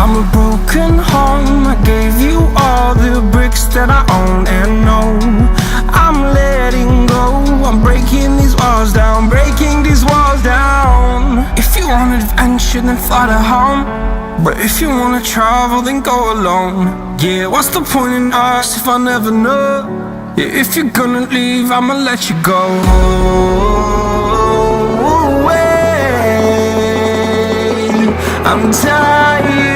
I'm a broken home. I gave you all the bricks that I own and know. I'm letting go. I'm breaking these walls down, breaking these walls down. If you want adventure, then fly to home. But if you wanna travel, then go alone. Yeah, what's the point in us if I never know? Yeah, if you're gonna leave, I'ma let you go. I'm tired